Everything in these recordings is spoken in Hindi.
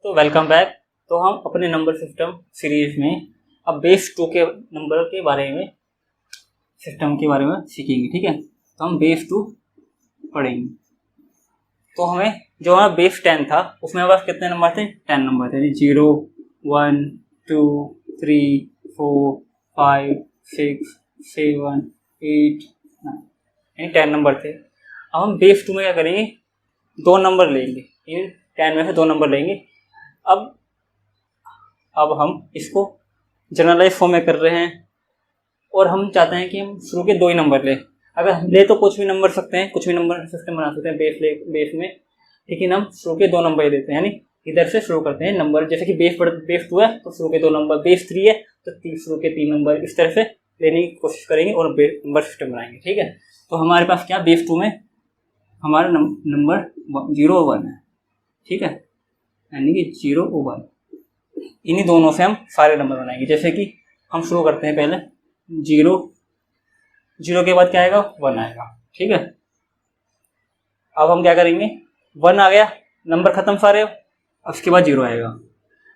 तो वेलकम बैक। तो हम अपने नंबर सिस्टम सीरीज में अब बेस 2 के नंबर के बारे में सिस्टम के बारे में सीखेंगे। ठीक है, तो हम बेस 2 पढ़ेंगे। तो हमें जो हमारा बेस 10 था उसमें हमारे पास कितने नंबर थे? 10 नंबर थे। 0 1 2 3 4 5 6 7 8 9 यानी 10 नंबर थे। अब हम बेस 2 में क्या करेंगे? 2 नंबर लेंगे, इन 10 में से 2 नंबर लेंगे। अब हम इसको जनरलाइज फॉर्म में कर रहे हैं और हम चाहते हैं कि हम शुरू के 2 ही नंबर लें। अगर ले तो कुछ भी नंबर सकते हैं, कुछ भी नंबर सिस्टम बना सकते हैं बेस में, लेकिन हम शुरू के 2 नंबर ही देते हैं। यानी इधर से शुरू करते हैं नंबर, जैसे कि बेस 2 है तो शुरू के 2 नंबर, बेस 3 है तो शुरू के 3 नंबर, इस तरह से लेने की कोशिश करेंगे और नंबर सिस्टम बनाएंगे। ठीक है, तो हमारे पास क्या बेस 2 में हमारा नंबर 0 और 1 है। ठीक है, यानी कि 0 और 1, इन्हीं दोनों से हम सारे नंबर बनाएंगे। जैसे कि हम शुरू करते हैं पहले 0 के बाद क्या आएगा? 1 आएगा। ठीक है, अब हम क्या करेंगे? 1 आ गया, नंबर खत्म सारे, अब उसके बाद 0 आएगा।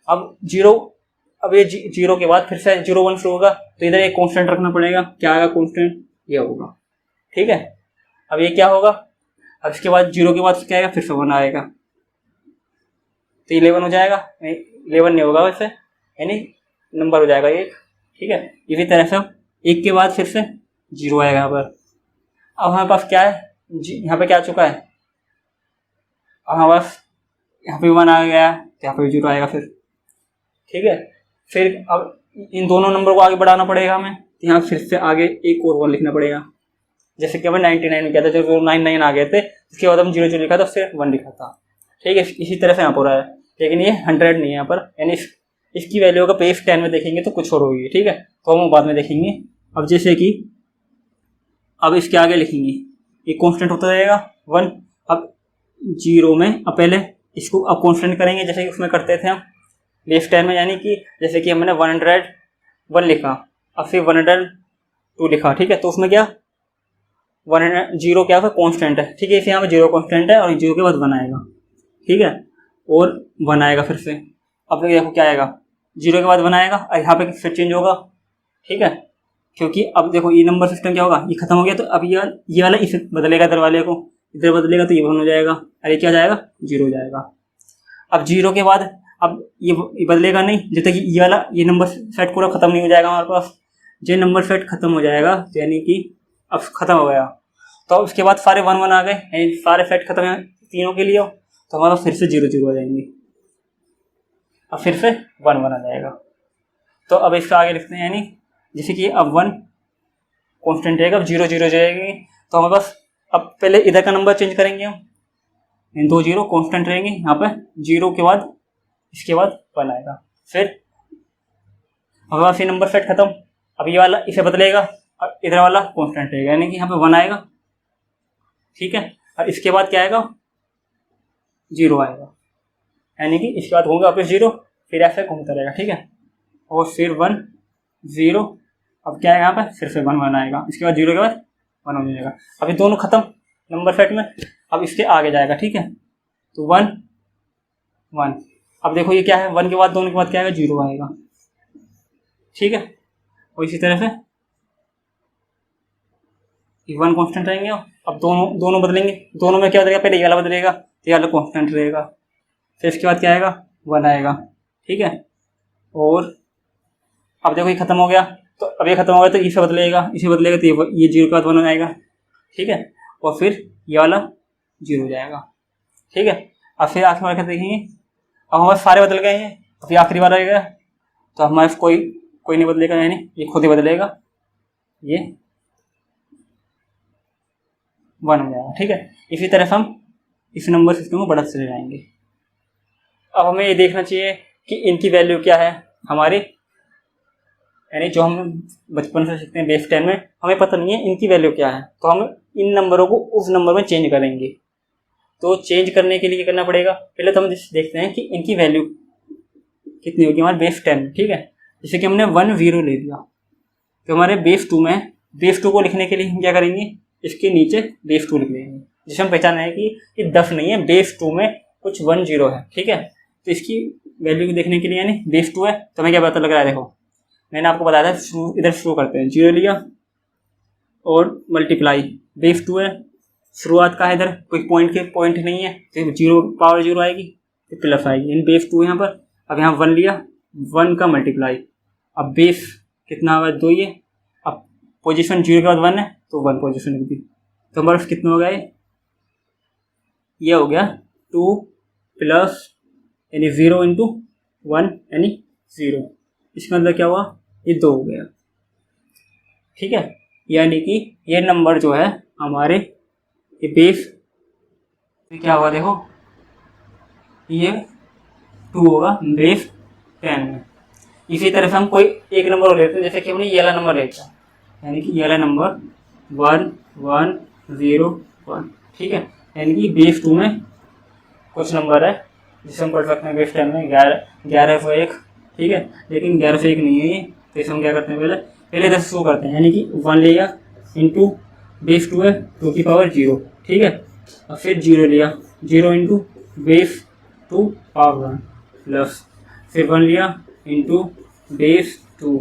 अब ये 0 के बाद फिर से 0 1 शुरू होगा, तो इधर एक कांस्टेंट रखना पड़ेगा। क्या आएगा कांस्टेंट? ये होगा। ठीक है, अब ये क्या होगा? अब इसके बाद 0 के बाद क्या आएगा? फिर से 1 आएगा, तो 11 हो जाएगा। 11 नहीं होगा वैसे, यानी नंबर हो जाएगा 1। ठीक है, इसी तरह से 1 के बाद फिर से 0 आएगा यहाँ पर। अब हमारे पास क्या है? यहाँ पे क्या आ चुका है? अब हमारे पास यहाँ पे 1 आ गया, तो यहाँ पे 0 आएगा फिर। ठीक है, फिर अब इन दोनों नंबर को आगे बढ़ाना पड़ेगा हमें, तो यहाँ फिर से आगे एक और 1 लिखना पड़ेगा। जैसे कि हमें 99 में क्या था, जब 99 आ गए थे, उसके बाद हम 0 लिखा था, उससे 1 लिखा था। ठीक है, इसी तरह से यहाँ पर हो रहा है, लेकिन ये 100 नहीं है यहाँ पर, यानी इसकी वैल्यू अगर बेस 10 में देखेंगे तो कुछ और होगी। ठीक है, तो हम बाद में देखेंगे। अब जैसे कि अब इसके आगे लिखेंगे, ये कांस्टेंट होता रहेगा 1। अब 0 में अब पहले इसको अब कांस्टेंट करेंगे, जैसे कि उसमें करते थे हम बेस 10 में, यानी कि जैसे कि हमने 101 लिखा, अब फिर 102 लिखा। ठीक है, तो उसमें क्या 0 क्या है? कांस्टेंट है। ठीक है, इसे यहाँ पे 0 कांस्टेंट है और 0 के बाद 1 आएगा। ठीक है, और 1 आएगा फिर से। अब देखो क्या आएगा? 0 के बाद 1 आएगा और यहाँ पे फिर चेंज होगा। ठीक है, क्योंकि अब देखो ये नंबर सिस्टम क्या होगा, ये खत्म हो गया, तो अब ये वाला इसे बदलेगा, इधर वाले को इधर बदलेगा, तो ये 1 हो जाएगा, अरे क्या जाएगा? 0 हो जाएगा। अब 0 के बाद अब ये बदलेगा नहीं, जब तक ये वाला ये नंबर सेट पूरा खत्म नहीं हो जाएगा हमारे पास। जो नंबर सेट खत्म हो जाएगा यानी कि अब खत्म हो गया, तो उसके बाद सारे 1 1 आ गए, यानी सारे सेट खत्म है तीनों के लिए, तो हमारा फिर से 0 0 हो जाएंगे, अब फिर से 1 1 आ जाएगा। तो अब इसका आगे लिखते हैं, यानी जैसे कि अब 1 कांस्टेंट रहेगा, अब 0 0 हो जाएगी, तो हमारे पास अब पहले इधर का नंबर चेंज करेंगे हम, 2 0 कांस्टेंट रहेंगे यहाँ पर। 0 के बाद इसके बाद 1 आएगा, फिर हमारे पास ये नंबर सेट खत्म। अब ये वाला इसे बदलेगा और इधर वाला कांस्टेंट रहेगा, यानी कि यहाँ पे 1 आएगा। ठीक है, और इसके बाद क्या आएगा? 0 आएगा, यानी कि इसके बाद होगा वापस 0, फिर ऐसे घूमता रहेगा। ठीक है, और फिर 1 0, अब क्या है यहाँ पर? फिर से 1 1 आएगा, इसके बाद 0 के बाद 1 हो जाएगा। अब ये दोनों खत्म नंबर सेट में, अब इसके आगे जाएगा। ठीक है, तो 1 1, अब देखो ये क्या है? 1 के बाद दोनों के बाद क्या आएगा? 0 आएगा। ठीक है, और इसी तरह से 1 कांस्टेंट रहेंगे। अब दोनों बदलेंगे, दोनों में क्या बदलेगा? पहले ये वाला बदलेगा, तो ये वाला कांस्टेंट रहेगा, फिर इसके बाद क्या आएगा? 1 आएगा। ठीक है, और अब देखो ये खत्म हो गया, तो अब ये खत्म हो गया, तो इसे बदलेगा तो ये 0 के बाद 1 आएगा। ठीक है, और फिर ये वाला 0 हो जाएगा। ठीक है, अब फिर आखिरी बार क्या देखेंगे? अब हमारे सारे बदल गए हैं, तो फिर आखिरी बार आएगा, तो हमारे कोई नहीं बदलेगा, यानी ये खुद ही बदलेगा, ये 1 हो जाएगा। ठीक है, इसी तरह से हम इस नंबर सिस्टम को बढ़ाते चले जाएंगे। अब हमें ये देखना चाहिए कि इनकी वैल्यू क्या है हमारी, यानी जो हम बचपन से सीखते हैं बेस 10 में, हमें पता नहीं है इनकी वैल्यू क्या है, तो हम इन नंबरों को उस नंबर में चेंज करेंगे। तो चेंज करने के लिए क्या करना पड़ेगा? पहले तो हम देखते हैं कि इनकी वैल्यू कितनी होगी हमारे बेस 10 में। ठीक है, जैसे कि हमने 1 0 ले लिया, तो हमारे बेस 2 में बेस 2 को लिखने के लिए हम क्या करेंगे? इसके नीचे बेस 2 लिख देंगे, जिसे हम पहचान है कि 10 नहीं है, बेस 2 में कुछ 1 0 है। ठीक है, तो इसकी वैल्यू को देखने के लिए यानी बेस 2 है, तो हमें क्या पता लग रहा है, देखो मैंने आपको बताया था इधर शुरू करते हैं, 0 लिया और मल्टीप्लाई, बेस 2 है, शुरुआत का है, इधर कोई पॉइंट नहीं है तो 0 पावर 0 आएगी तो प्लस आएगी, यानी बेस 2 यहाँ पर। अब यहाँ 1 लिया, 1 का मल्टीप्लाई, अब बेस कितना होगा 2 ये, अब पोजीशन 0 के बाद 1 है तो 1 पोजीशन लिख दी, तो हमारे पास कितना हो गया, ये हो गया 2 प्लस यानी 0 इंटू 1 यानी 0, इसका मतलब क्या हुआ, ये 2 हो गया। ठीक है, यानी कि ये नंबर जो है हमारे ये बेस क्या हुआ, देखो ये 2 होगा बेस 10 में। इसी तरह से हम कोई एक नंबर और लेते हैं, जैसे कि हमने ये वाला नंबर लेता है, यानी कि ये वाला नंबर 1 1 0 1। ठीक है, यानी कि बेस 2 में कुछ नंबर है जिसे हम पढ़ सकते हैं बेस 10 में 1101। ठीक है, लेकिन 1101 नहीं है ये, तो इसे हम क्या करते हैं, पहले 10 शुरू करते हैं, यानी कि 1 लिया इंटू बेस 2 है 2 की पावर 0। ठीक है, और फिर 0 लिया, 0 इंटू बेस 2 पावर 1 प्लस, फिर 1 लिया इंटू बेस 2,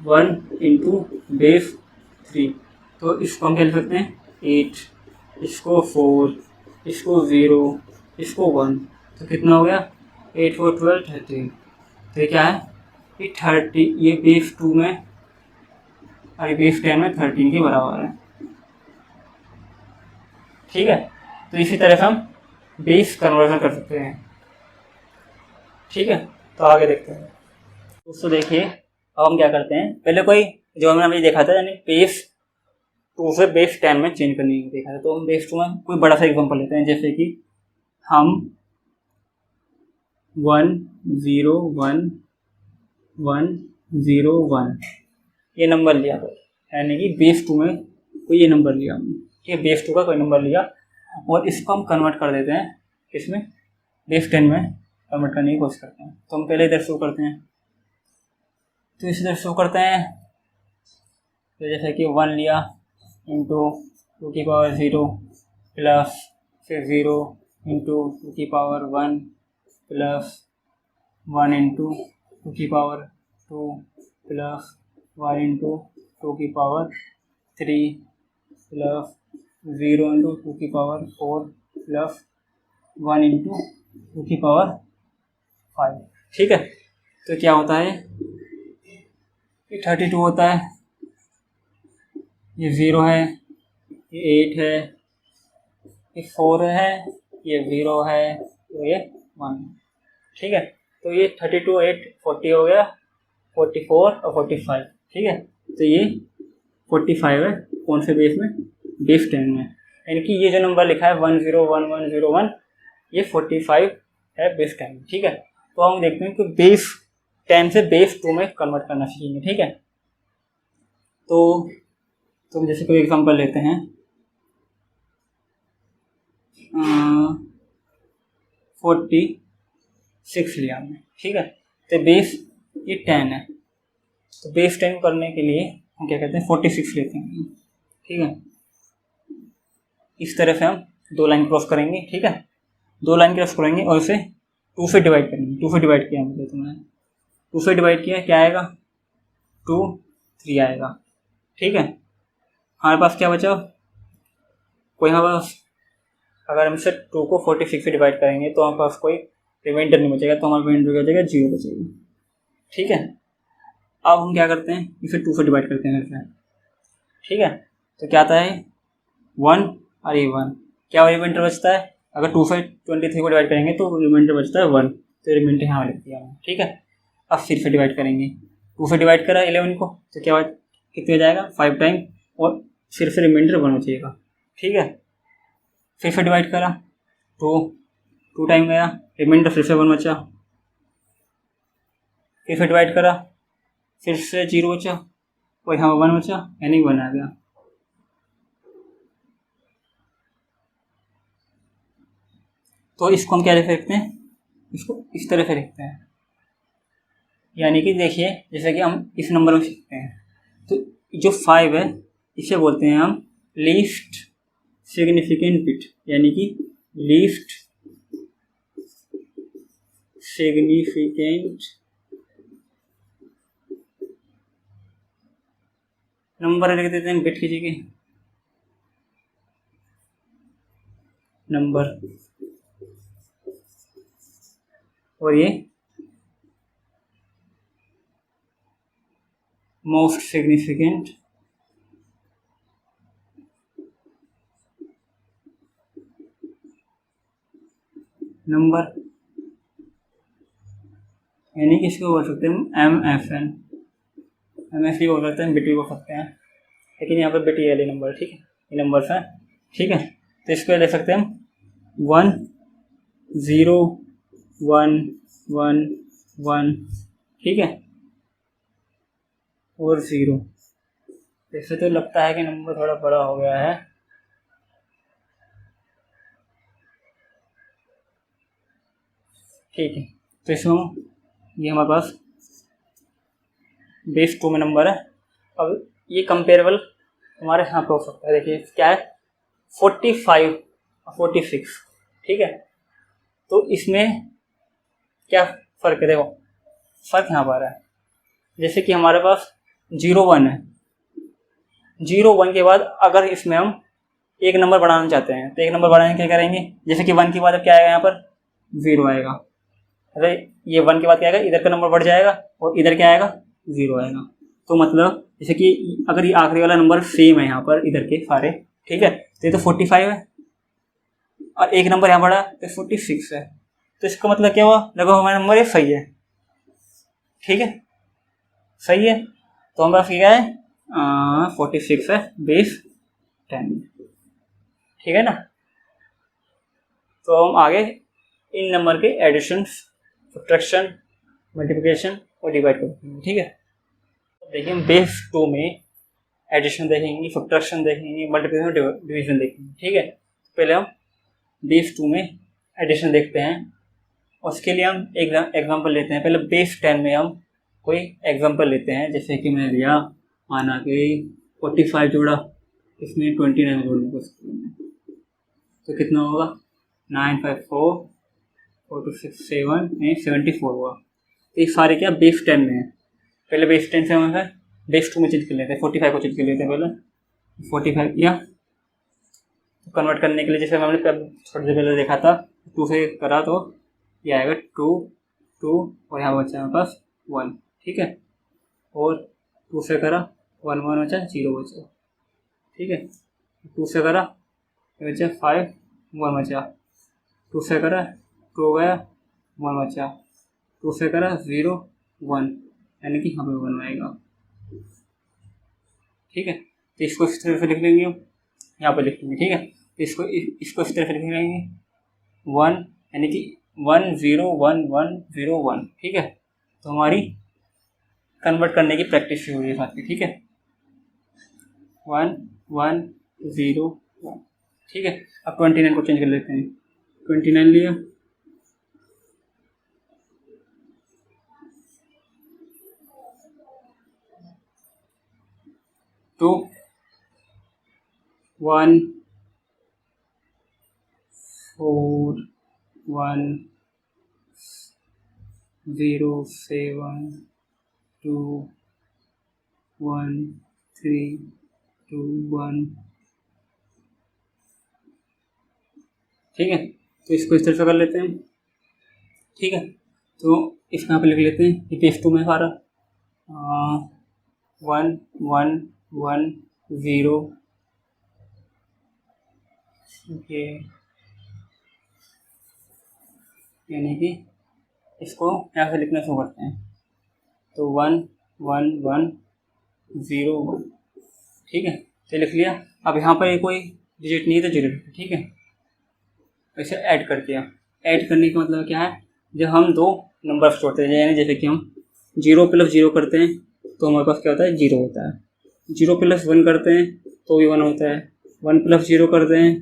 1 इंटू बेस 3, तो इसको हम क्या लिख सकते हैं 8, इसको 4, इसको 0, इसको 1, तो कितना हो गया 8 4 12 13। तो ये क्या है, ये 30, ये बेस 2 में और बेस 10 में 13 के बराबर है। ठीक है, तो इसी तरह से हम बेस कन्वर्जन कर सकते हैं। ठीक है, तो आगे देखते हैं दोस्तों। देखिए अब हम क्या करते हैं, पहले कोई जो हमने अभी देखा था यानी बेस 2 से बेस 10 में चेंज करने को देखा था, तो हम बेस 2 में कोई बड़ा सा एग्जांपल लेते हैं, जैसे कि हम 1 0 1 1 0 1 ये नंबर लिया, तो यानी कि बेस 2 में कोई ये नंबर लिया हमने। ठीक है, बेस 2 का कोई नंबर लिया और इसको हम कन्वर्ट कर देते हैं इसमें बेस 10 में कन्वर्ट करने की कोशिश करते हैं। तो हम पहले इधर शुरू करते हैं, तो इस इधर शुरू करते हैं, तो जैसे कि 1 लिया इंटू 2 की पावर 0 प्लस फिर 0 इंटू 2 की पावर 1 प्लस 1 इंटू 2 की पावर 2 प्लस 1 इंटू 2 की पावर 3 प्लस 0 इंटू 2 की पावर 4 प्लस 1 इंटू 2 की पावर 5। ठीक है, तो क्या होता है, ये 32 होता है, ये 0 है, ये 8 है, ये 4 है, ये 0 है, तो ये 1 है। ठीक है, तो ये 32 8 40 हो गया, 44 और 45। ठीक है, तो ये 45 है कौन से बेस में, बेस 10 में, यानी कि ये जो नंबर लिखा है 101101 ये 45 है बेस 10 में। ठीक है, तो हम देखते हैं कि बेस 10 से बेस 2 में कन्वर्ट करना सीखेंगे। ठीक है, तो हम जैसे कोई एग्जांपल लेते हैं 46 लिया हमने। ठीक है, तो बेस ये 10 है, तो बेस 10 करने के लिए हम क्या कहते हैं 46 लेते हैं। ठीक है, इस तरह से हम 2 लाइन क्रॉस करेंगे। ठीक है, 2 लाइन क्रॉस करेंगे और इसे 2 से डिवाइड करेंगे। 2 से डिवाइड किया हमने, तुमने 2 से डिवाइड किया, क्या आएगा 2 3 आएगा। ठीक है, हमारे पास क्या बचा, कोई हमारे पास अगर हम इसे 2 को 46 से डिवाइड करेंगे तो हमारे पास कोई रिमाइंडर नहीं बचेगा, तो हमारा रिमाइंडर क्या बचेगा 0 बचेगा। ठीक है, अब हम क्या करते हैं, इसे 2 से डिवाइड करते हैं फिर। ठीक है, तो क्या आता है 1 और ये 1, क्या रिमाइंडर बचता है, अगर 2 से 23 को डिवाइड करेंगे तो रिमाइंडर बचता है 1, तो रिमाइंडर यहाँ लिख दिया हमने। ठीक है, अब फिर से डिवाइड करेंगे, 2 से डिवाइड करा 11 को, तो क्या कितने हो जाएगा 5 टाइम और फिर से रिमाइंडर 1 हो जाएगा। ठीक है, फिर से डिवाइड करा तो 2 टाइम गया, रिमाइंडर फिर से 1 बचा, फिर से डिवाइड करा फिर से 0 बचा और यहाँ 1 बचा, यानी 1 आ गया। तो इसको हम क्या लिख सकते हैं, इसको इस तरह से लिखते हैं, यानी कि देखिए जैसे कि हम इस नंबर में सीखते हैं, तो जो 5 है इसे बोलते हैं हम लीस्ट सिग्निफिकेंट बिट, यानी कि लीस्ट सिग्निफिकेंट नंबर लिख देते हैं बिट की जगह नंबर, और ये मोस्ट सिग्निफिकेंट नंबर, यानी कि इसको बोल सकते हैं MFN, MF भी बोल सकते हैं, बिट भी बोल सकते हैं, लेकिन यहाँ पर बिट ये वाले नंबर, ठीक है, ये नंबर है, ठीक है। तो इसको ले सकते हैं हम 1 0 1 1 1, ठीक है, और 0। इससे तो लगता है कि नंबर थोड़ा बड़ा हो गया है, ठीक है। तो इसमें ये हमारे पास बेस 2 में नंबर है। अब ये कंपेरेबल हमारे यहाँ पे हो सकता है, देखिए क्या है 45 और 46, ठीक है। तो इसमें क्या फ़र्क है, देखो फ़र्क यहाँ पर है, जैसे कि हमारे पास 0 1 है, 0 1 के बाद अगर इसमें हम एक नंबर बढ़ाना चाहते हैं तो एक नंबर बढ़ाने क्या करेंगे, जैसे कि 1 के बाद अब क्या आएगा, यहाँ पर 0 आएगा, अरे ये 1 के बाद क्या आएगा, इधर का नंबर बढ़ जाएगा और इधर क्या आएगा 0 आएगा। तो मतलब जैसे कि अगर ये आखिरी वाला नंबर सेम है यहाँ पर इधर के सारे, ठीक है, तो ये तो 45 है और एक नंबर यहाँ बढ़ा तो 46 है, तो इसका मतलब क्या हुआ, देखो हमारा नंबर ये सही है, ठीक है, सही है। तो हमारे पास क्या है 46 है बेस 10, ठीक है ना। तो हम आगे इन नंबर के एडिशन, सब्ट्रैक्शन, मल्टीप्लिकेशन और डिवाइड करेंगे, ठीक है। तो देखिए हम बेस 2 में एडिशन देखेंगे, सब्ट्रैक्शन देखेंगे, मल्टीप्लिकेशन, डिवीजन देखेंगे, ठीक है। पहले हम बेस 2 में एडिशन देखते हैं, उसके लिए हम एक एग्जाम्पल लेते हैं। पहले बेस 10 में हम कोई एग्जाम्पल लेते हैं, जैसे कि मैंने लिया माना कि 45 जोड़ा, इसमें 29 जोड़ने को, तो कितना होगा 9 5 4 4 2 6 7 8 74 हुआ। तो ये सारे क्या बेस 10 में है। पहले बेस 10 से हम बेस 2 में चेंज कर लेते हैं, 45 को चेंज कर लेते हैं। पहले 45 किया, तो कन्वर्ट करने के लिए जैसे हमने थोड़ी देर पहले देखा था 2 से करा तो ये आएगा 2 2 और यहाँ बचा हमारे पास 1, ठीक है, और 2 से करा 1 1 बचा 0 बचा, ठीक है, 2 से करा ये बचा 5 1 बचा, 2 से करा 2 गया 1 बचा, 2 से करा 0 1, यानी कि यहाँ पे 1 आएगा, ठीक है। तो इसको इस तरह से लिख लेंगे, यहाँ पर लिख लेंगे, ठीक है। तो इसको इस तरह से लिख लेंगे 1, यानी कि 1 0 1 1 0 1, ठीक है। तो हमारी कन्वर्ट करने की प्रैक्टिस शुरू हुई है साथ में, ठीक है, 1 1 0 1, ठीक है। अब 29 को चेंज कर लेते हैं, 29 लिया, तो 1 4 1 0 7 2 1 3 2 1, ठीक है। तो इसको इस तरह से कर लेते हैं, ठीक है। तो इसको यहाँ पे लिख लेते हैं, ये पेज 2 में सारा 1 1 1 0, ओके, यानी कि इसको यहाँ से लिखना शुरू करते हैं, तो 1 1 1 0 1, ठीक है। तो लिख लिया। अब यहाँ पर ये कोई डिजिट नहीं है तो 0, ठीक है, ऐसे ऐड कर दिया। ऐड करने का मतलब क्या है, जब हम दो नंबर जोड़ते हैं, यानी जैसे कि हम 0 + 0 करते हैं तो हमारे पास क्या होता है 0 होता है, 0 + 1 करते हैं तो भी 1 होता है, 1 + 0 करते हैं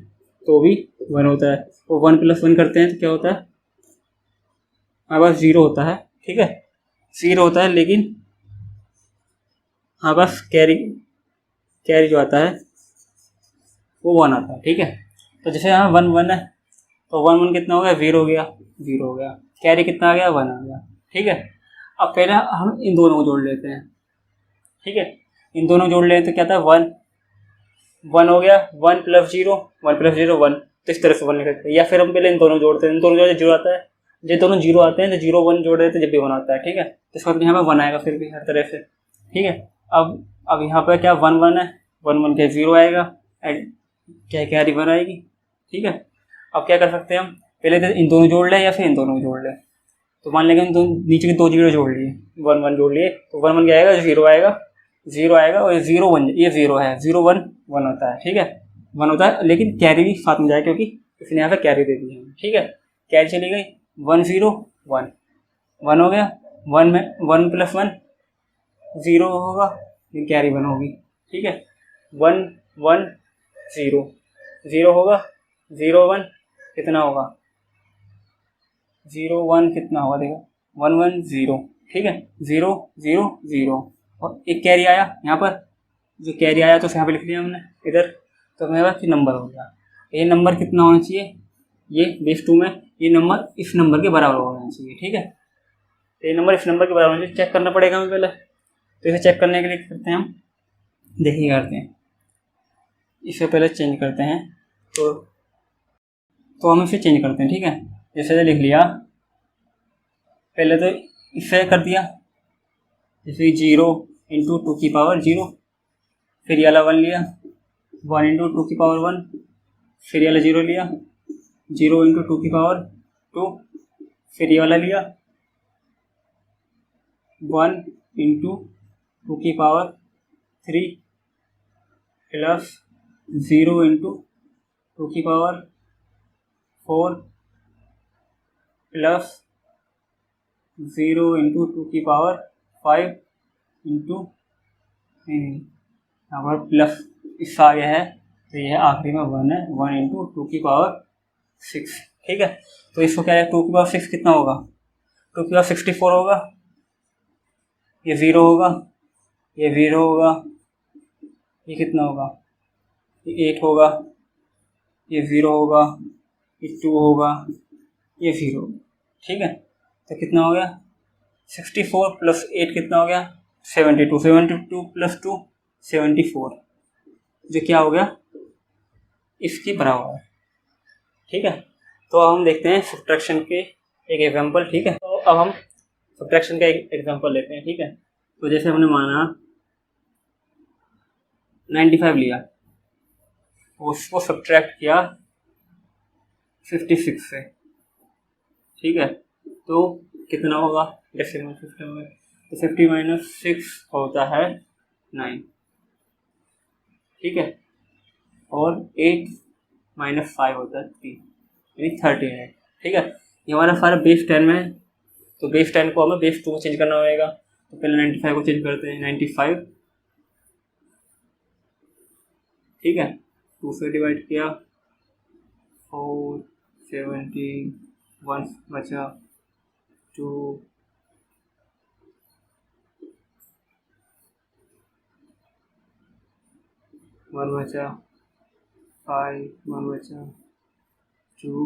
तो भी 1 होता है, और 1 + 1 करते हैं तो क्या होता है हमारे पास 0 होता है, ठीक है, 0 होता है, लेकिन हमारे पास कैरी जो आता है वो 1 आता है, ठीक है। तो जैसे यहाँ 1 1 है तो 1 1 कितना हो गया 0 हो गया, 0 हो गया, कैरी कितना आ गया, 1 आ गया। ठीक है, अब पहले हम इन दोनों को जोड़ लेते हैं। ठीक है, इन दोनों जोड़ लेते तो क्या था, 1 1 हो गया, 1 + 0 1 + 0 1, तो इस तरह से 1 निकलता है। या फिर हम पहले इन दोनों जोड़ते हैं, इन दोनों जोड़े 0 आता है, जब दोनों 0 आते हैं तो 0 1 जोड़ देते हैं जब भी 1 आता है। ठीक है, तो इसका मतलब यहाँ पे 1 आएगा फिर भी हर तरह से। ठीक है, अब यहाँ पर क्या 1 1 है, 1 1 के 0 आएगा, क्या कैरी 1 आएगी। ठीक है, अब क्या कर सकते हैं हम, पहले तो इन दोनों जोड़ लें या फिर इन दोनों को जोड़ लें। तो मान लेंगे हम नीचे के 2 0 जोड़ लिए, 1 1 जोड़ लिए, तो 1 1 क्या आएगा, 0 आएगा, 0 आएगा, और ये 0 1, ये 0 है, 0 1 1 होता है। ठीक है, 1 होता है, लेकिन कैरी भी साथ में जाएगा क्योंकि इसने यहाँ पे कैरी दे दी है। ठीक है, कैरी चली गई, 1 0 1 1 हो गया, 1 में 1 + 1 0 होगा, ये कैरी 1 होगी। ठीक है, 1 1 0 0 होगा, 0 1 कितना होगा, 0 1 कितना होगा, देखो 1 1 0। ठीक है, 0 0 0, और एक कैरी आया यहाँ पर, जो कैरी आया तो यहाँ पे लिख लिया हमने इधर, तो मेरे पास नंबर हो गया। ये नंबर कितना होना चाहिए, ये बेस 2 में ये नंबर इस नंबर के बराबर होना चाहिए। ठीक है, तो ये नंबर इस नंबर के बराबर होना चाहिए, चेक करना पड़ेगा हमें पहले। तो इसे चेक करने के लिए करते हैं हम, देखिए करते हैं, इसे पहले चेंज करते हैं। तो हम इसे चेंज करते हैं। ठीक है, जैसे लिख लिया, पहले तो इसे कर दिया, जैसे 0 × 2 की पावर 0, फिर ये वाला 1 लिया, 1 × 2 की पावर 1, फिर ये वाला 0 लिया, 0 × 2 की पावर 2, फिर ये वाला लिया, 1 × 2 की पावर 3 प्लस 0 × 2 की पावर 4 प्लस 0 × 2 की पावर 5 इंटू यहाँ पर प्लस इसका आगे है, तो यह आखिरी में 1 है, 1 × 2 की पावर 6। ठीक है, तो इसको क्या है, 2 की पावर 6 कितना होगा, 2 की पावर 64 होगा, ये 0 होगा, ये 0 होगा, ये कितना होगा, ये 8 होगा, ये 0 होगा, ये 2 होगा, ये 0 होगा। ठीक है, तो कितना हो गया, 64 + 8 कितना हो गया, 72, 72 + 2 74, जो क्या हो गया, इसके बराबर है। ठीक है, तो अब हम देखते हैं सब्ट्रैक्शन के एक एग्जांपल। ठीक है, तो अब हम सब्ट्रैक्शन का एक एग्जांपल लेते हैं। ठीक है, तो जैसे हमने माना 95 लिया, उसको सब्ट्रैक्ट किया 56 से। ठीक है, तो कितना होगा, डेसिमल सिस्टम में तो 50 - 6 होता है 9। ठीक है, और 8 - 5 होता है 3, यानी 13 है। ठीक है, ये हमारा सारा बेस 10 में है, तो बेस 10 को हमें बेस 2 में चेंज करना होगा। तो पहले 95 को चेंज करते हैं, 95। ठीक है, 2 से डिवाइड किया, 4 70 1 बचा 2 1 बचा 5 1 बचा 2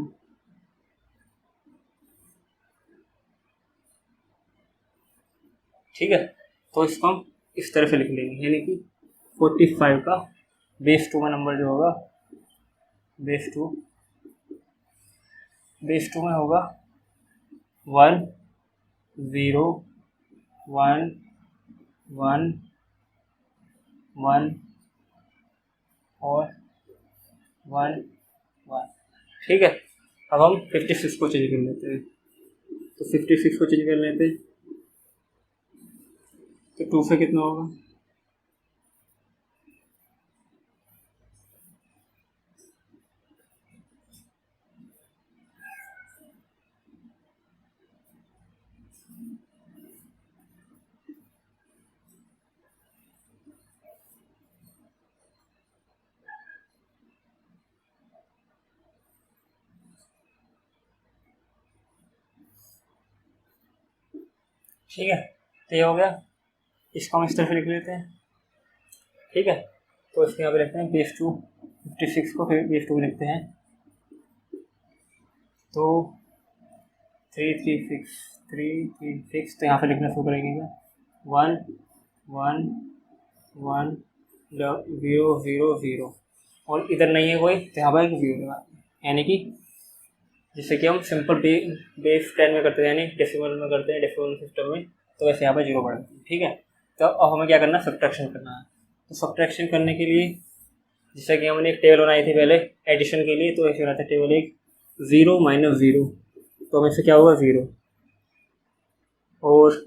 ठीक है, तो इसको हम इस तरह से लिख लेंगे, यानी कि 45 का बेस 2 में नंबर जो होगा, बेस 2 में होगा 1 0 1 1 1 और 1 1। ठीक है, अब हम 56 को चेंज कर लेते हैं, तो 56 को चेंज कर लेते हैं, तो 2 से कितना होगा, ठीक है, तो ये हो गया। इसको हम इस तरह से लिख लेते हैं। ठीक है, तो इसके यहाँ पे लिखते हैं बेस 2, 56 को फिर बेस 2 लिखते हैं, तो 3 3 6 तो यहाँ पे लिखना शुरू करेंगे 1 1 1 0 0 0 और इधर नहीं है कोई तो यहाँ पर एक 0 लगा, यानी कि जिससे कि हम सिंपल बेस 10 में करते हैं यानी डेसिमल में करते हैं डेसिमल सिस्टम में, तो वैसे यहाँ पर 0 पड़ता है। ठीक है, तो अब हमें क्या करना है, सब्ट्रैक्शन करना है। तो सब्ट्रैक्शन करने के लिए जैसे कि हमने एक टेबल बनाई थी पहले एडिशन के लिए, तो ऐसे बनाते टेबल एक 0 - 0, तो हमें से क्या होगा 0 और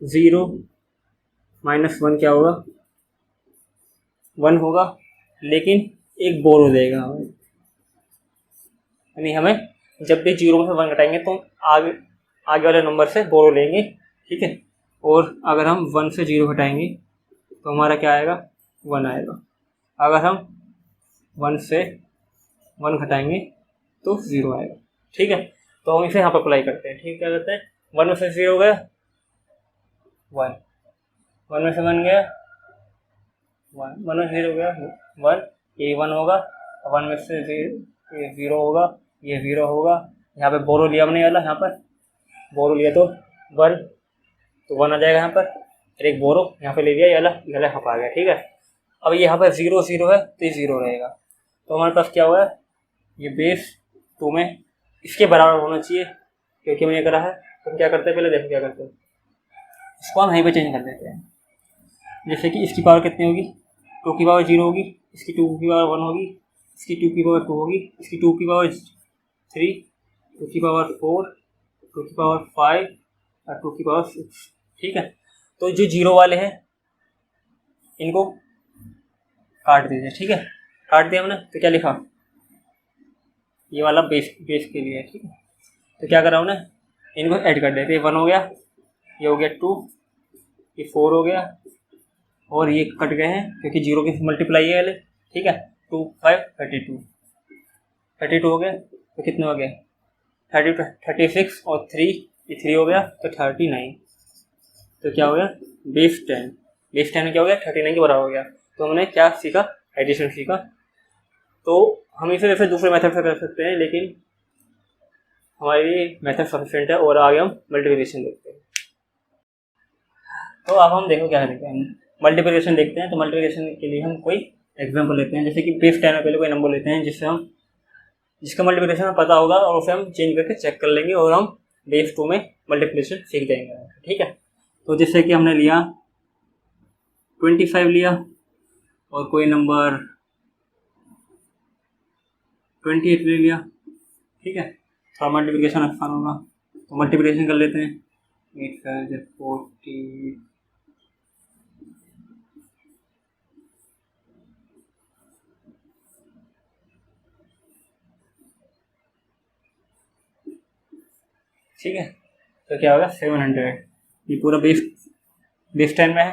0 - 1 क्या होगा 1 होगा, लेकिन एक बोर हो जाएगा हमें, यानी हमें जब भी 0 में से 1 घटाएंगे तो आगे वाले नंबर से बोरो लेंगे। ठीक है, और अगर हम 1 से 0 घटाएंगे तो हमारा क्या आएगा 1 आएगा, अगर हम 1 से 1 घटाएंगे तो 0 आएगा। ठीक है, तो हम इसे यहाँ पर अप्लाई करते हैं। ठीक, क्या करते हैं 1 में से 0 गया 1, 1 में से 1 गया 1, 1 में से 0 गया 1, ये 1 होगा, 1 में से 0 होगा, ये 0 होगा, यहाँ पे बोरो लिया हमने वाला, यहाँ पर बोरो लिया तो 1, तो 1 आ जाएगा यहाँ पर, फिर एक बोरो यहाँ पे ले लिया, ये वाला यहाँ पर आ गया। ठीक है, अब यहाँ पर 0 0 है तो ये 0 रहेगा, तो हमारे पास क्या हुआ है, ये बेस 2 में इसके बराबर होना चाहिए, क्योंकि मैंने करा है। तो हम क्या करते हैं, पहले देखो क्या करते हैं, इसको हम यहीं पे चेंज कर देते हैं। जैसे कि इसकी पावर कितनी होगी, 2 की पावर 0 होगी, इसकी 2 की पावर 1 होगी, इसकी 2 की पावर 2 होगी, इसकी 2 की पावर 3, 2 की पावर 4, 2 की पावर 5 और 2 की पावर 6। ठीक है, तो जो 0 वाले हैं इनको काट दीजिए। ठीक है, काट दिया हमने, तो क्या लिखा, ये वाला बेस के लिए है। ठीक है, तो क्या करा हमने, इनको ऐड कर देते, 1 हो गया, ये हो गया 2, ये 4 हो गया, और ये कट गए हैं क्योंकि 0 की मल्टीप्लाई है वाले। ठीक है, 2 5 32 हो गए, तो कितने हो गए 36 और 3, ये 3 हो गया तो 39, तो क्या हो गया बेस 10 में क्या हो गया 39 के बराबर हो गया। तो हमने क्या सीखा, एडिशन सीखा। तो हम इसे वैसे दूसरे मेथड से कर सकते हैं, लेकिन हमारी मेथड सफिशिएंट है, और आगे हम मल्टीप्लिकेशन देखते हैं। तो अब हम देखो क्या देखते हैं, मल्टीप्लिकेशन देखते हैं। तो मल्टीप्लिकेशन के लिए हम कोई एग्जाम्पल लेते हैं, जैसे कि बेस 10 में पहले कोई नंबर लेते हैं जिसका मल्टीप्लिकेशन हमें पता होगा, और उसे हम चेंज करके चेक कर लेंगे, और हम बेस 2 में मल्टीप्लिकेशन सीख जाएंगे। ठीक है, तो जैसे कि हमने लिया 25 लिया, और कोई नंबर 28 ले लिया। ठीक है, थोड़ा मल्टीप्लिकेशन आसान होगा, तो मल्टीप्लिकेशन कर लेते हैं। 8 5 40, ठीक है, तो क्या होगा 700, ये पूरा बेस 10 में है,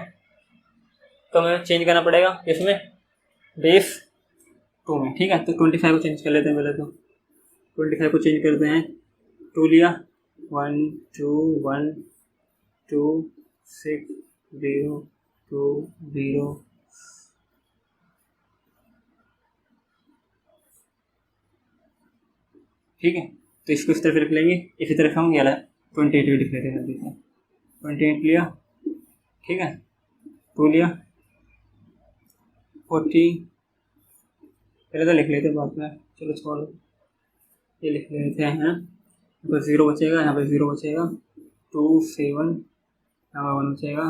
तो हमें चेंज करना पड़ेगा इसमें बेस 2 में। ठीक है, तो 25 को चेंज कर लेते हैं पहले, तो 25 को चेंज करते हैं, 2 लिया 1 2 1 2 6 0 2 0, ठीक है, तो इसको इस तरफ लिख लेंगे। इसी तरफ हम ये 28 भी लिख लेते हैं, 28 लिया। ठीक है, 2 लिया 40, पहले तो लिख लेते बाद में, चलो छोड़ो, ये लिख लेते हैं। यहाँ पर 0 बचेगा, यहाँ पर 0 बचेगा, 2 7, यहाँ पर 1 बचेगा,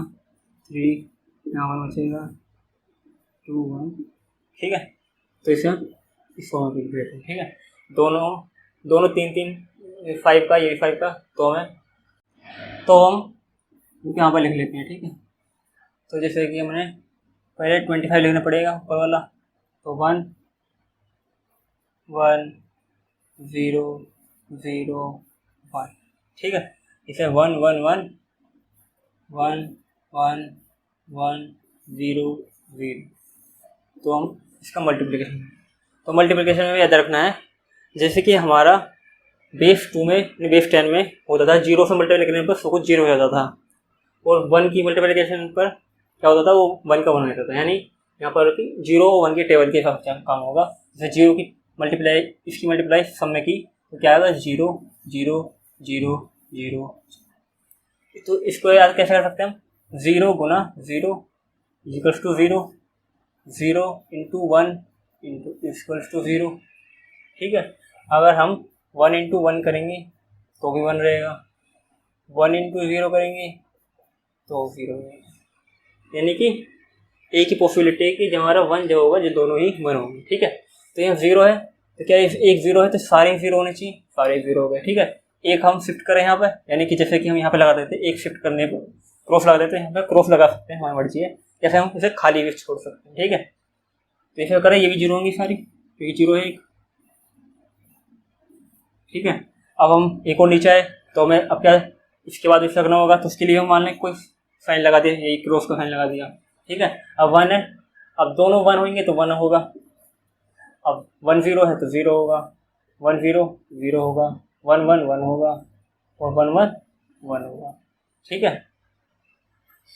3 यहाँ 1 बचेगा, 2 1। ठीक है, तो इसे हम इस फॉर्म में लिख लेते हैं। ठीक है, दोनों 3 3 5 का, ये 5 का, तो हम यहाँ पर लिख लेते हैं। ठीक है, तो जैसे कि हमने पहले 25 लिखना पड़ेगा ऊपर वाला, तो 1 1 0 0 1। ठीक है, इसे 1 1 1 1 1 1 0 0, तो हम इसका मल्टीप्लिकेशन में याद रखना है, जैसे कि हमारा बेस 2 में बेस 10 में होता था 0 से मल्टीप्लाई करने पर सब कुछ 0 हो जाता था, और 1 की मल्टीप्लिकेशन पर क्या होता था, वो 1 का 1 होता था, यानी यहाँ पर 0 1 के टेबल के हिसाब से काम होगा। जैसे 0 की मल्टीप्लाई इसकी मल्टीप्लाई सब में की तो क्या आएगा 0 0 0 जीरो। तो इसको याद कैसे कर सकते हैं हम, 0 गुना 0 equals to 0, 0 into 1 into equals to 0। ठीक है, अगर हम 1 इंटू 1 करेंगे तो भी 1 रहेगा, 1 इंटू 0 करेंगे तो 0 रहेगा। यानी कि एक ही पॉसिबिलिटी है कि जब हमारा 1 जो होगा जो दोनों ही 1 होंगे। ठीक है, तो यहाँ 0 है तो क्या एक 0 है तो सारे 0 होने चाहिए, सारे 0 हो गए। ठीक है, एक हम शिफ्ट करें यहाँ पे, यानी कि जैसे कि हम यहाँ पे लगा देते हैं, एक शिफ्ट करने पर क्रॉस लगा देते हैं, यहाँ पे क्रॉस लगा सकते हैं, हमारी मर्जी है। जैसे हम इसे खाली भी छोड़ सकते हैं। ठीक है, तो इसे करें, ये भी 0 होंगी सारी, क्योंकि 0 है एक। ठीक है, अब हम एक और नीचे आए तो हमें अब क्या इसके बाद इसे रखना होगा, तो उसके लिए हम मान लें कोई साइन लगा दिया, यही क्रॉस का साइन लगा दिया। ठीक है, अब 1 है, अब दोनों 1 होंगे तो 1 होगा, अब 1 0 है तो 0 होगा, 1 0 0 होगा, 1 1 1 होगा और 1 1 1 होगा। ठीक है,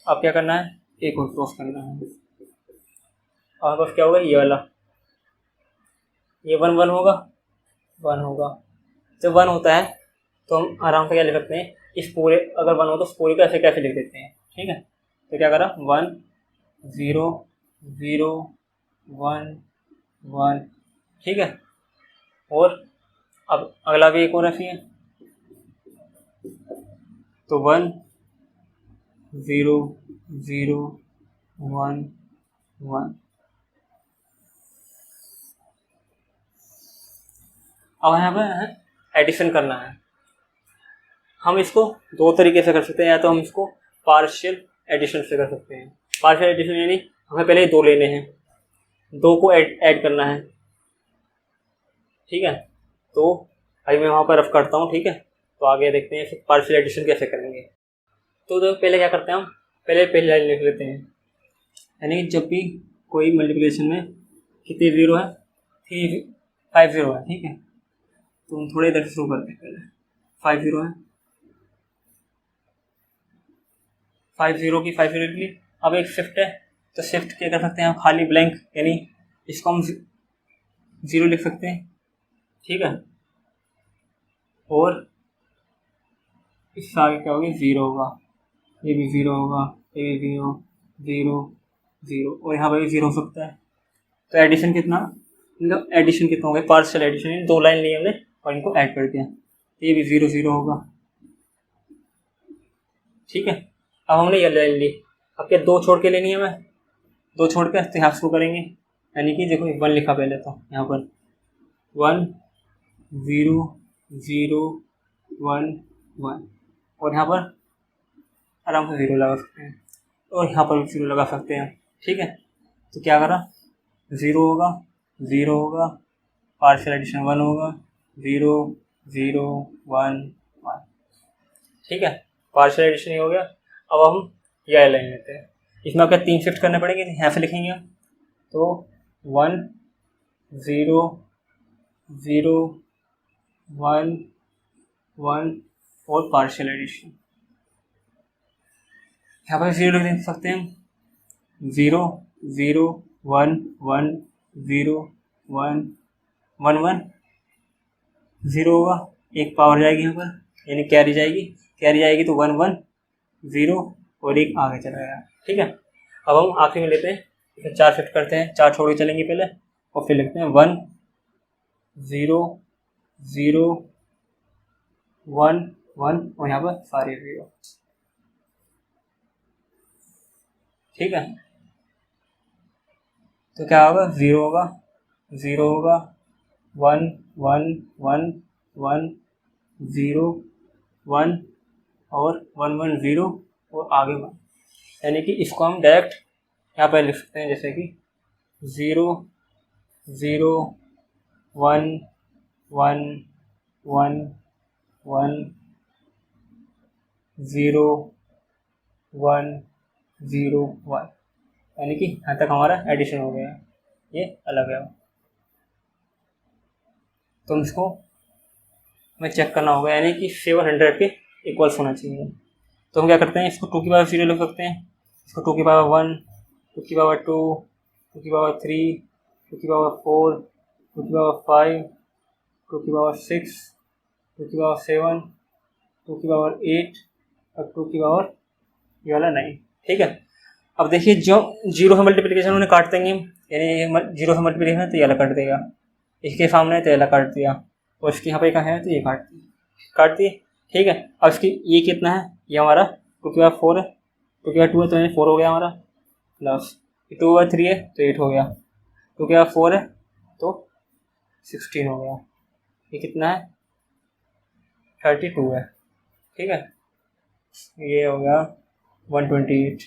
अब क्या करना है, एक और क्रॉस करना है, और बस क्या होगा, ये वाला, ये 1 1 होगा, 1 होगा। जब 1 होता है तो हम आराम से क्या लिख सकते हैं, इस पूरे, अगर 1 हो तो उस पूरे को ऐसे कैसे लिख देते हैं। ठीक है, तो क्या करा, 1 0 0 1 1। ठीक है, और अब अगला भी एक और ऐसी है, तो 1 0 0 1 1। अब यहाँ पे एडिशन करना है, हम इसको दो तरीके से कर सकते हैं, या तो हम इसको पार्शियल एडिशन से कर सकते हैं। पार्शियल एडिशन यानी हमें पहले 2 लेने हैं, 2 को ऐड करना है। ठीक है, तो अभी मैं वहाँ पर रफ करता हूँ। ठीक है, तो आगे देखते हैं पार्शियल एडिशन कैसे करेंगे। तो पहले क्या करते हैं हम, पहले पहली लाइन लिख लेते हैं, यानी कि जब भी कोई मल्टीप्लिकेशन में कितने 0 है, 5 0 है। ठीक है, तो हम थोड़े इधर से शुरू करते हैं, पहले 5 0 है, 5 0 की 5 0 के लिए अब एक शिफ्ट है, तो शिफ्ट क्या कर सकते हैं हम, खाली ब्लैंक, यानी इसको हम 0 लिख सकते हैं। ठीक है, और इससे आगे क्या होगा, 0 होगा, ये भी 0 होगा, ये भी 0 0 0, और यहाँ पर भी 0 हो सकता है। तो एडिशन कितना, मतलब एडिशन कितना हो गया, पार्शियल एडिशन, 2 लाइन लिए हमने और इनको ऐड कर दिया, तो ये भी 0 0 होगा। ठीक है, अब हमने ये लाइन ली, अब क्या 2 छोड़ के लेनी है हमें, 2 छोड़ के तो यहाँ शुरू करेंगे, यानी कि देखो 1 लिखा पहले, तो यहाँ पर 1 0 0 1 1, और यहाँ पर आराम से 0 लगा सकते हैं, और यहाँ पर भी 0 लगा सकते हैं। ठीक है, तो क्या करा, 0 होगा, 0 होगा, पार्शियल एडिशन 1 होगा, 0 0 1 1। ठीक है, पार्शियल एडिशन ही हो गया। अब हम यह लाइन लेते हैं, इसमें आपको 3 शिफ्ट करने पड़ेंगे, यहाँ से लिखेंगे हम, तो 1 0 0 1 1 और पार्शियल एडिशन, यहाँ पर 0 लिख सकते हैं हम, 0 0 1 1 0 1 1 1 0 होगा, एक पावर जाएगी यहाँ पर, यानी कैरी जाएगी तो 1 1 0 और एक आगे चला गया। ठीक है, अब हम आखिरी में लेते हैं, फिर 4 शिफ्ट करते हैं, 4 छोड़ के चलेंगे पहले, और फिर लिखते हैं 1 0 0 1 1 और यहाँ पर सारे 0। ठीक है, तो क्या होगा, 0 होगा 0 होगा 1 1 1 1 0 1 और 1 1 0 और आगे 1, यानी कि इसको हम डायरेक्ट यहाँ पर लिख सकते हैं, जैसे कि 0 0 1 1 1 1 0 1 0 1, यानी कि यहाँ तक हमारा एडिशन हो गया, ये अलग है। तो इसको हमें चेक करना होगा, यानी कि 700 के इक्वल्स होना चाहिए। तो हम क्या करते हैं, इसको 2 की पावर 0 लिख सकते हैं, इसको 2 की पावर 1 2 की पावर 2 2 की पावर 3 2 की पावर 4 2 की पावर 5 2 की पावर 6 2 की पावर 7 2 की पावर 8 और 2 की पावर ये वाला 9। ठीक है, अब देखिए जो जीरो से मल्टीप्लिकेशन उन्हें काट देंगे, यानी जीरो से मल्टीप्लिकेशन है तो ये वाला काट देगा, इसके सामने तो ये वाला काट दिया, और इसके यहाँ पे का है तो ये काट दिए। ठीक है, अब इसकी ये कितना है, ये हमारा 2 की पावर 4 है, 2 की पावर 2 है तो 4 हो गया हमारा, प्लस 2 की पावर 3 है तो 8 हो गया, 2 की पावर 4 है तो 16 हो गया, ये कितना है 32 है। ठीक है, ये हो गया 128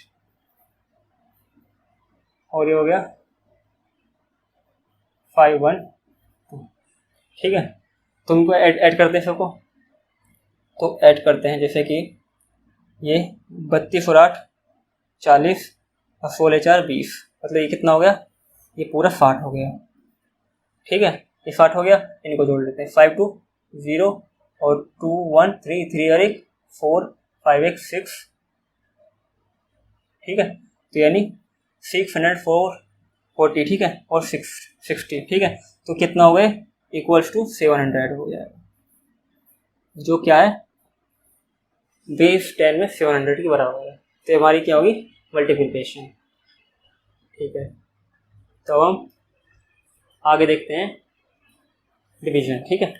और ये हो गया 512। ठीक है, तो इनको ऐड करते हैं सबको, तो ऐड करते हैं, जैसे कि ये 32 और 8 40 और 16 4 20, मतलब ये कितना हो गया, ये पूरा 60 हो गया। ठीक है, ये 60 हो गया, इनको जोड़ लेते हैं, 5 2 0 और 2 1 3 3 और 1 4 5 1 6। ठीक है, तो यानी 640। ठीक है, और 60। ठीक है, तो कितना हो गए, इक्वल्स टू 700 हो जाएगा, जो क्या है बेस 10 में 700 के बराबर है। तो हमारी क्या होगी, मल्टीप्लिकेशन। ठीक है, तो हम आगे देखते हैं डिवीजन। ठीक है,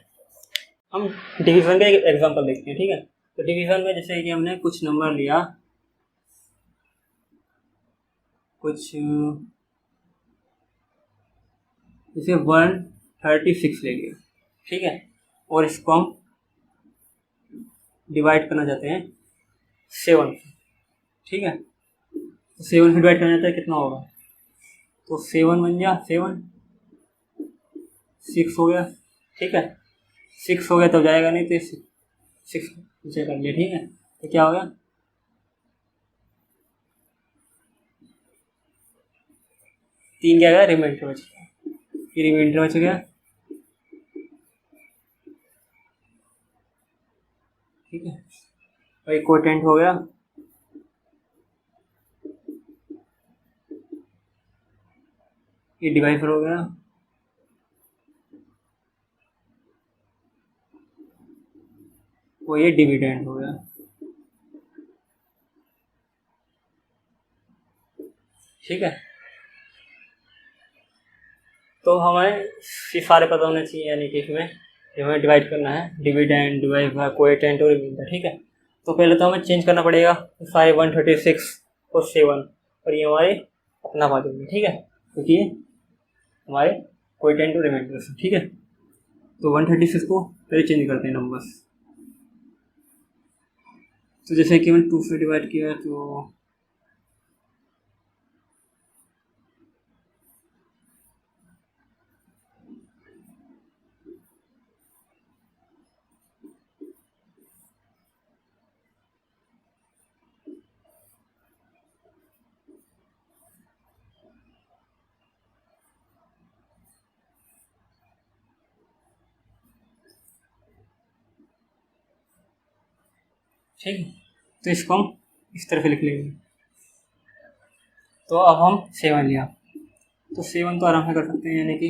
हम डिवीजन का एक एग्जांपल देखते हैं। ठीक है, तो डिवीजन में जैसे कि हमने कुछ नंबर लिया, कुछ जैसे 136 ले लिया। ठीक है, और इसको हम डिवाइड करना चाहते हैं 7 से। ठीक है, तो 7 से डिवाइड करना चाहते हैं, कितना होगा, तो 7 बन गया 7, 6 हो गया। ठीक है, 6 हो गया तो जाएगा नहीं, तो 6 नीचे कर लिया। ठीक है, तो क्या हो गया, 3 क्या गया, रिमाइंडर बच गया, ये रिमाइंडर बच गया। ठीक है, और एक कोटेंट हो गया, ये डिवाइडर हो गया, वो ये डिविडेंड हो गया। ठीक है, तो हमें ये सारे पता होने चाहिए, यानी कि इसमें हमें डिवाइड करना है, डिविडेंड, डिवाइड, कोएटेंट और रिमाइंडर। ठीक है, तो पहले तो हमें चेंज करना पड़ेगा सारे 136 और 7, और ये हमारे अपना बाजू में। ठीक है, क्योंकि ये हमारे कोएटेंट और रिमाइंडर से। ठीक है, तो 136 को पहले चेंज करते हैं नंबर्स, तो जैसे कि मैंने 2 से डिवाइड किया तो ठीक है, तो इसको हम इस तरह से लिख लेंगे। तो अब हम 7 लिया, तो 7 तो आराम से कर सकते हैं, यानी कि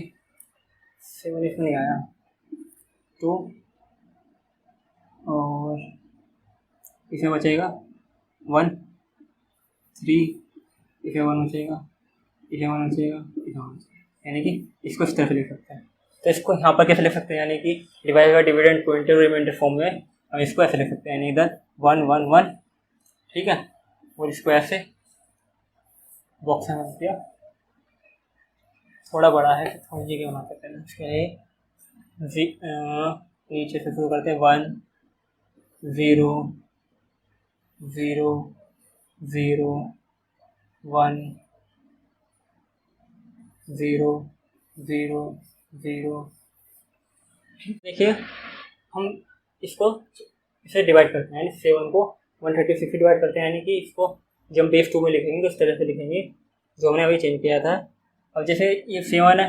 7 इसमें नहीं आया तो, और इसमें बचेगा 1 3, इसमें 1 बचेगा, इसमें 1 बचेगा, इसमें 1 बचेगा, यानी कि इसको इस तरह से लिख सकते हैं। तो इसको यहाँ पर कैसे लिख सकते हैं, यानी कि डिवाइड बाय डिविडेंड, कोएटेंट और रिमाइंडर फॉर्म में हम इसको ऐसे लिख सकते हैं, यानी इधर 1 1 1। ठीक है, और इसको ऐसे बॉक्स में बना दिया, थोड़ा बड़ा है तो थोड़ी जगह बना सकते हैं। इसके लिए नीचे से शुरू करते हैं, 1 0 0 0 1 0 0 0। देखिए हम इसको इसे डिवाइड करते हैं, यानी 7 को 136 से डिवाइड करते हैं, यानी कि इसको जब हम बेस 2 में लिखेंगे तो इस तरह से लिखेंगे जो हमने अभी चेंज किया था। अब जैसे ये 7 है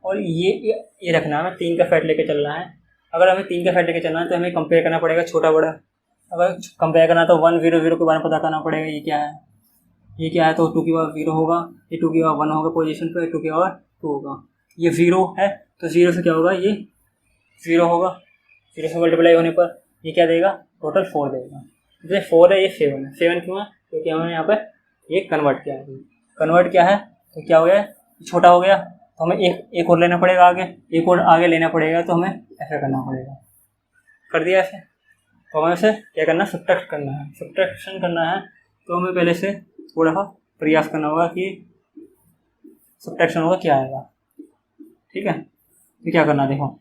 और ये रखना है, 3 का फैक्ट लेके चलना है। अगर हमें 3 का फैक्ट लेके चलना है तो हमें कंपेयर करना पड़ेगा छोटा बड़ा। अगर कंपेयर करना तो 1 0 0 के बारे में पता करना पड़ेगा, ये क्या है, ये क्या है, तो 2 की पावर 0 होगा, ये 2 की पावर 1 होगा पोजीशन पे, 2 की पावर 2 होगा, ये 0 है तो 0 से क्या होगा, ये 0 होगा, 0 से मल्टीप्लाई होने पर ये क्या देगा, टोटल 4 देगा। जैसे 4 है, ये 7 है। 7 क्यों है? क्योंकि हमने यहाँ पर ये कन्वर्ट किया है। कन्वर्ट किया है तो क्या हो गया, छोटा हो गया, तो हमें एक और लेना पड़ेगा आगे, एक और आगे लेना पड़ेगा, तो हमें ऐसा करना पड़ेगा। कर दिया ऐसे, तो हमें इसे क्या करना है, सब्ट्रैक्ट करना है। सब्ट्रैक्शन करना है तो हमें पहले से थोड़ा सा प्रयास करना होगा कि सब्ट्रैक्शन होगा क्या आएगा। ठीक है, तो क्या करना है, देखो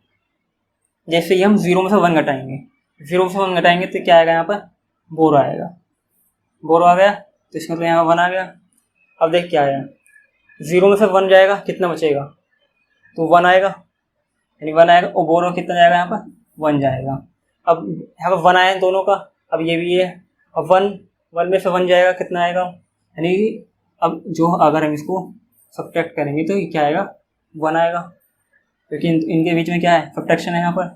जैसे ही हम 0 में से 1 घटाएंगे, 0 से 1 घटाएंगे तो क्या आएगा, यहाँ पर बोरो आएगा। बोरो आ गया तो इसका मतलब यहाँ 1 आ गया। अब देख क्या आया, 0 में से 1 जाएगा, कितना बचेगा, तो 1 आएगा, यानी 1 आएगा, और बोरो कितना जाएगा, यहाँ पर 1 जाएगा। अब यहाँ पर 1 आया है दोनों का, अब ये भी है, अब 1 में से 1 जाएगा, कितना आएगा, यानी अब जो अगर हम इसको सब्ट्रैक्ट करेंगे तो ये क्या आएगा, 1 आएगा, क्योंकि इनके बीच में क्या है, सब्ट्रैक्शन है यहाँ पर।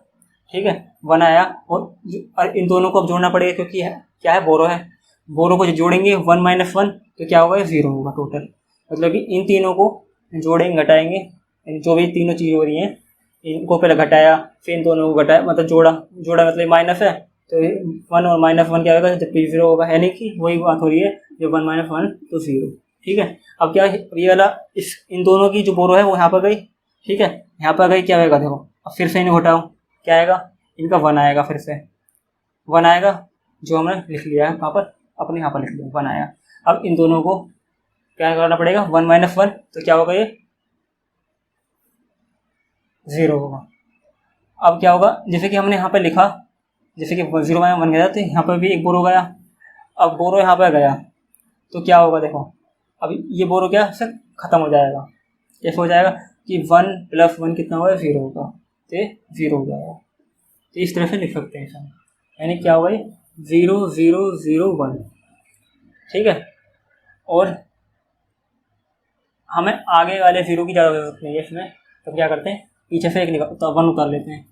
ठीक है, 1 आया, और इन दोनों को अब जोड़ना पड़ेगा, क्योंकि क्या है, बोरो है। बोरो को जो जोड़ेंगे 1 - 1 तो क्या होगा, 0 होगा टोटल। मतलब कि इन तीनों को जोड़ेंगे, घटाएंगे, जो भी तीनों चीज़ हो रही हैं इनको पहले घटाया, फिर इन दोनों को घटाया, मतलब जोड़ा मतलब माइनस है, तो 1 और -1 क्या होगा, जब 0 होगा, यानी कि वही बात हो रही है, जब 1 - 1 तो 0। ठीक है, अब क्या ये वाला इन दोनों की जो बोरो है वो यहाँ पर गई। ठीक है, यहाँ पर गई, क्या होगा, देखो अब फिर से इन्हें घटाओ, क्या आएगा, इनका 1 आएगा, फिर से 1 आएगा, जो हमने लिख लिया है वहाँ पर, अपने यहाँ पर लिख लिया 1 आया। अब इन दोनों को क्या करना पड़ेगा, 1 - 1 तो क्या होगा, ये 0 होगा। अब क्या होगा, जैसे कि हमने यहाँ पर लिखा, जैसे कि 0 - 1 गया तो यहाँ पर भी एक बोरो गया। अब बोरो यहाँ पर गया तो क्या होगा, देखो अब ये बोरो क्या सर खत्म हो जाएगा। कैसे हो जाएगा कि 1 + 1 कितना होगा, 0 होगा, तो 0 हो जाएगा। तो इस तरह से लिख सकते हैं सर, यानी क्या होगा, 0 0 0 1। ठीक है, और हमें आगे वाले 0 की ज़्यादा जरूरत नहीं है इसमें, तो क्या करते हैं, पीछे से एक तो 1 उतार लेते हैं।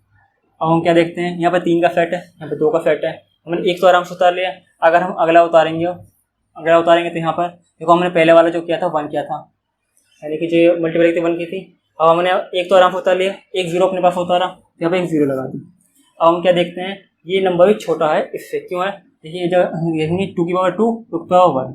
अब हम क्या देखते हैं, यहाँ पर 3 का सेट है, यहाँ पर 2 का सेट है, हमने एक तो आराम से उतार लिया। अगर हम अगला उतारेंगे तो यहाँ पर देखो हमने पहले वाला जो किया था 1 किया था, यानी कि जो मल्टीप्लाई की 1 की थी। अब हमने एक तो आराम से उतार लिया, एक 0 अपने पास उतारा, यहाँ पर एक 0 लगा दी। अब हम क्या देखते हैं, ये नंबर भी छोटा है इससे, क्यों है, देखिए जो देखेंगे 2 की पावर 2, 2 की पावर 1,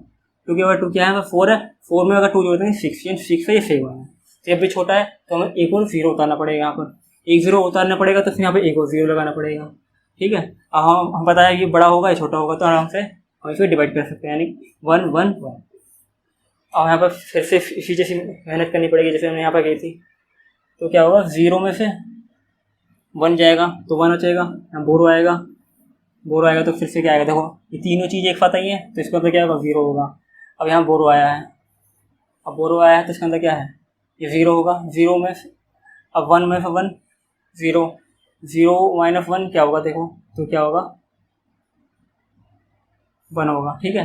2 की पावर 2 क्या है, 4 है, 4 में अगर 2 जोड़ते हैं 6, यानी 6 है, ये 7 है, तो ये भी छोटा है, तो हमें एक और 0 उतारना पड़ेगा। यहाँ पर एक 0 उतारना पड़ेगा, तो फिर यहाँ पर एक और 0 लगाना पड़ेगा। ठीक है, अब हम पता है ये बड़ा होगा ये छोटा होगा, तो आराम से हम इसे डिवाइड कर सकते हैं, यानी 1 1 1। और यहाँ पर फिर से इसी जैसी मेहनत करनी पड़ेगी जैसे हमने यहाँ पर की थी। तो क्या होगा, 0 में से 1 जाएगा तो 1 बचेगा, यहाँ बोरो आएगा तो फिर से क्या आएगा, देखो ये तीनों चीज़ एक साथ आई है, तो इसका अंदर क्या होगा, 0 होगा। अब यहाँ बोरो आया है, तो इसके अंदर क्या है, ये 0 होगा। 0 में अब 1 में से 1 0, 0 - 1 क्या होगा, देखो तो क्या होगा, 1 होगा। ठीक है,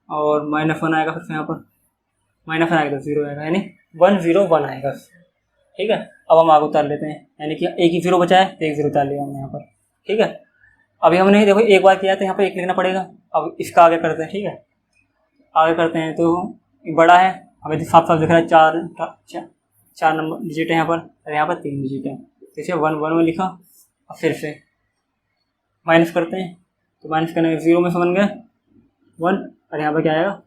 और -1 आएगा, फिर से यहाँ पर -1 आएगा तो 0 आएगा, यानी 1 0 1 आएगा। ठीक है, अब हम आगे उतार लेते हैं, यानी कि एक ही 0 बचा है तो एक 0 उतार लिया हमने यहाँ पर। ठीक है, अभी हमने देखो एक बार किया तो यहाँ पर एक लिखना पड़ेगा। अब इसका आगे करते हैं। ठीक है, आगे करते हैं, तो बड़ा है, हमें साफ साफ दिख रहा है 4 नंबर डिजिट है यहाँ पर, और यहाँ पर 3 डिजिट है, तो इसे 1 1 में लिखा। अब फिर से माइनस करते हैं, तो माइनस करने में 0 में से 1 गया 1, और यहाँ पर क्या आएगा,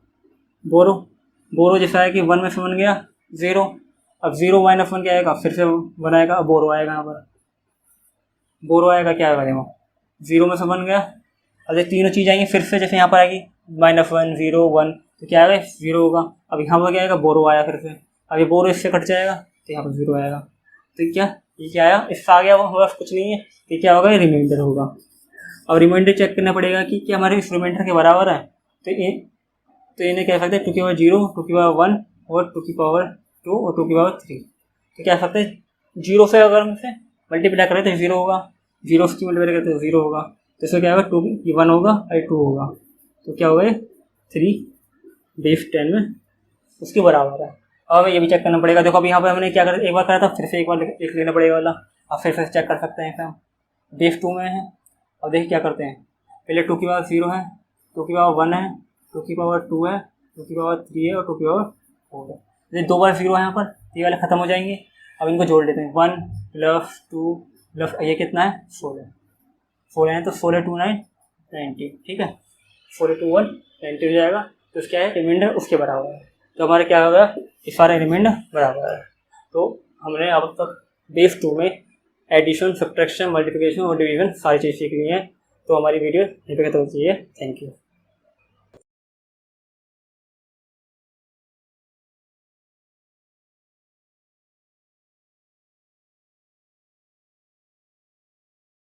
बोरो जैसा है कि 1 में से 1 गया 0। अब 0 - 1 क्या आएगा, फिर से 1 आएगा, बोरो आएगा, यहाँ पर बोरो आएगा, क्या आएगा, देखो 0 में से 1 गया, अब ये तीनों चीज़ आएंगी फिर से, जैसे यहाँ पर आएगी -1 0 1, तो क्या आएगा, 0 होगा। अब यहाँ पर क्या आएगा, बोरो आया फिर से, अब ये बोरो इससे कट जाएगा तो यहाँ पर 0 आएगा। तो ये क्या आया, इससे आ गया, वो हमारे पास कुछ नहीं है, तो क्या होगा, ये रिमाइंडर होगा। अब रिमाइंडर चेक करना पड़ेगा कि क्या हमारे इस रिमाइंडर के बराबर है, तो इन्हें कह सकते हैं 2 की पावर 0, 2 की पावर 1 और 2 की पावर 2 और 2 की पावर 3। तो क्या सकते हैं, 0 से अगर हम इसे मल्टीप्लाई करें तो 0 होगा, 0 से मल्टीप्लाई करें तो 0 होगा, तो इसमें क्या होगा, 2 1 होगा और 2 होगा, तो क्या होगा, 3 बेस 10 में उसके बराबर है। अब हमें ये भी चेक करना पड़ेगा, देखो अभी यहाँ पर हमने क्या करा, एक बार करा था, फिर से एक बार एक लेना पड़ेगा वाला। अब फिर से चेक कर सकते हैं, हम बेस 2 में है। अब देखिए क्या करते हैं, पहले 2 की पावर 0 है, 2 की पावर 1 है, 2 की पावर 2 है, 2 की पावर 3 है और 2 की पावर 4 है। ये 2 बार 0 है यहाँ पर, ये वाले खत्म हो जाएंगे। अब इनको जोड़ लेते हैं, 1 + 2 + ये कितना है, 16 है, तो 16 2 9 90, ठीक है। 4 into 1 90 हो जाएगा, तो क्या है रिमाइंडर उसके बराबर है। तो हमारे क्या होगा, ये सारे रिमाइंडर बराबर है। तो हमने अब तक बेस 2 में एडिशन, सब्ट्रैक्शन, मल्टीप्लिकेशन और डिवीजन सारी चीज़ सीख ली है। तो हमारी वीडियो यहीं पे खत्म होती है। Thank you.